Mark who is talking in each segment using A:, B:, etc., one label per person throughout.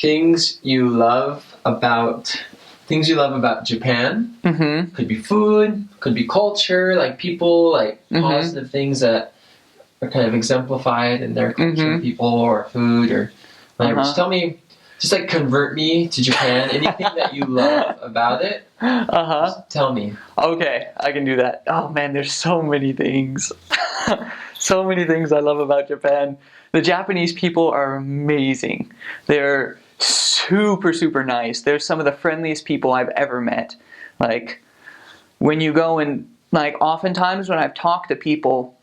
A: things you love about Japan.
B: Mm-hmm.
A: Could be food, could be culture, like people, like
B: Mm-hmm.
A: positive things that are kind of exemplified in their culture,
B: Mm-hmm.
A: people or food or whatever. Just
B: Uh-huh.
A: tell me, just like convert me to Japan. Anything that you love about it,
B: Uh-huh.
A: just tell me.
B: Okay, I can do that. Oh man, there's so many things. So many things I love about Japan. The Japanese people are amazing. They're super, super nice. They're some of the friendliest people I've ever met. Like, when you go and, like, oftentimes when I've talked to people,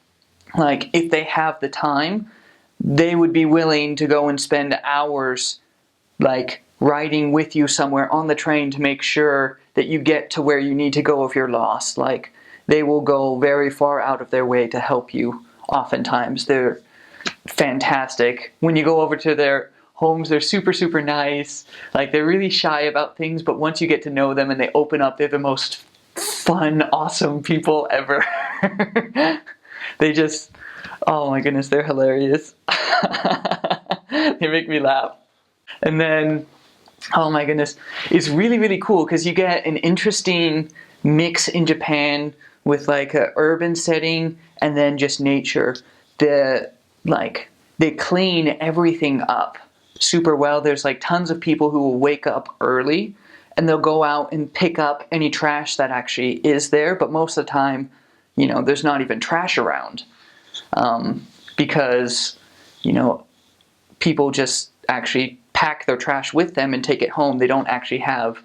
B: like, if they have the time, they would be willing to go and spend hours, like, riding with you somewhere on the train to make sure that you get to where you need to go if you're lost. Like, they will go very far out of their way to help you. Oftentimes, they're fantastic. When you go over to their homes, they're super, super nice. Like, they're really shy about things, but once you get to know them and they open up, they're the most fun, awesome people ever. They just, oh my goodness, they're hilarious. They make me laugh. And then, oh my goodness, it's really, really cool because you get an interesting mix in Japan with like an urban setting and then just nature. They clean everything up super well. There's like tons of people who will wake up early and they'll go out and pick up any trash that actually is there. But most of the time, there's not even trash around, because, people just actually pack their trash with them and take it home. They don't actually have,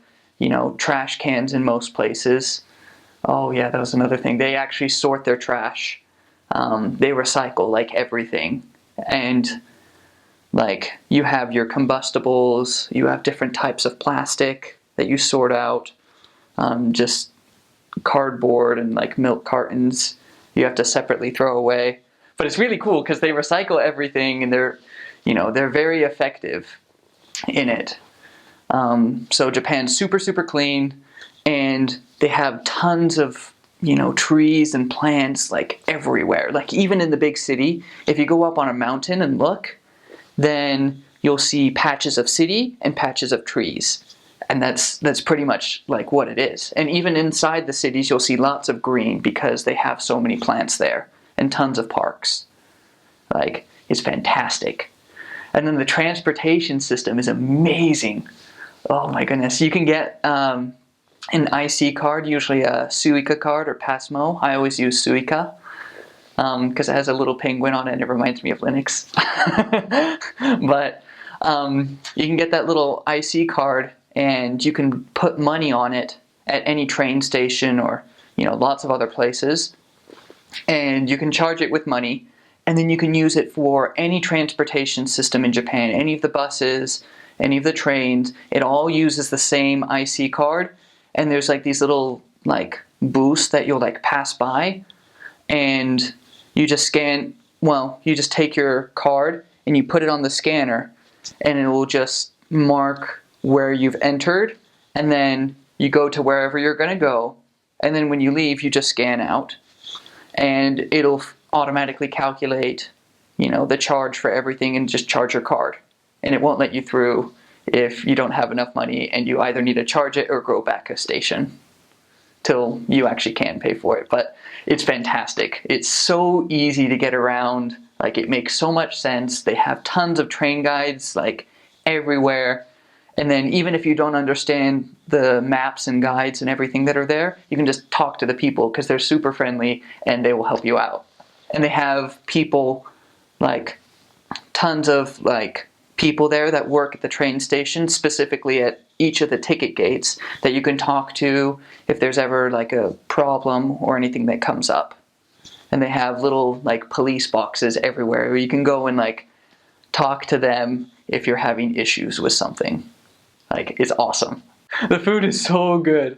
B: trash cans in most places. Oh yeah, that was another thing. They actually sort their trash. They recycle like everything. And like you have your combustibles, you have different types of plastic that you sort out. Just cardboard and like milk cartons you have to separately throw away. But it's really cool because they recycle everything and they're very effective in it. So Japan's super, super clean, and they have tons of, trees and plants like everywhere. Like even in the big city, if you go up on a mountain and look, then you'll see patches of city and patches of trees. And that's pretty much like what it is. And even inside the cities, you'll see lots of green because they have so many plants there and tons of parks. Like, it's fantastic. And then the transportation system is amazing. Oh my goodness. You can get an IC card, usually a Suica card or Passmo. I always use Suica because it has a little penguin on it and it reminds me of Linux. But you can get that little IC card and you can put money on it at any train station or, lots of other places. And you can charge it with money. And then you can use it for any transportation system in Japan, any of the buses, any of the trains. It all uses the same IC card. And there's like these little like booths that you'll like pass by. And you just you just take your card and you put it on the scanner and it will just mark where you've entered. And then you go to wherever you're going to go. And then when you leave, you just scan out. And it'll automatically calculate, the charge for everything and just charge your card. And it won't let you through if you don't have enough money and you either need to charge it or go back a station till you actually can pay for it. But it's fantastic. It's so easy to get around. Like, it makes so much sense. They have tons of train guides, like, everywhere. And then even if you don't understand the maps and guides and everything that are there, you can just talk to the people because they're super friendly and they will help you out. And they have people, like, tons of, like, people there that work at the train station, specifically at each of the ticket gates, that you can talk to if there's ever, like, a problem or anything that comes up. And they have little, like, police boxes everywhere where you can go and, like, talk to them if you're having issues with something. Like, it's awesome. The food is so good.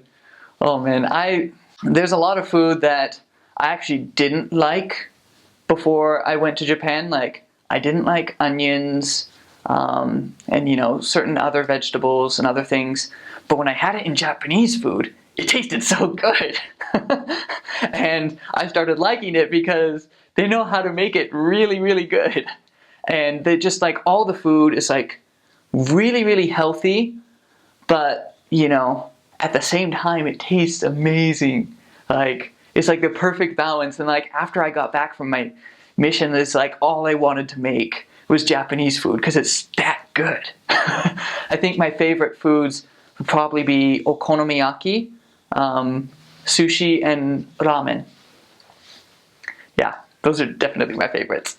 B: Oh man, there's a lot of food that I actually didn't like before I went to Japan. Like, I didn't like onions, and certain other vegetables and other things. But when I had it in Japanese food, it tasted so good. And I started liking it because they know how to make it really, really good. And they just, like, all the food is like really, really healthy, but, you know, at the same time, it tastes amazing. Like, it's like the perfect balance. And like, after I got back from my mission, it's like all I wanted to make was Japanese food because it's that good. I think my favorite foods would probably be okonomiyaki, sushi, and ramen. Yeah, those are definitely my favorites.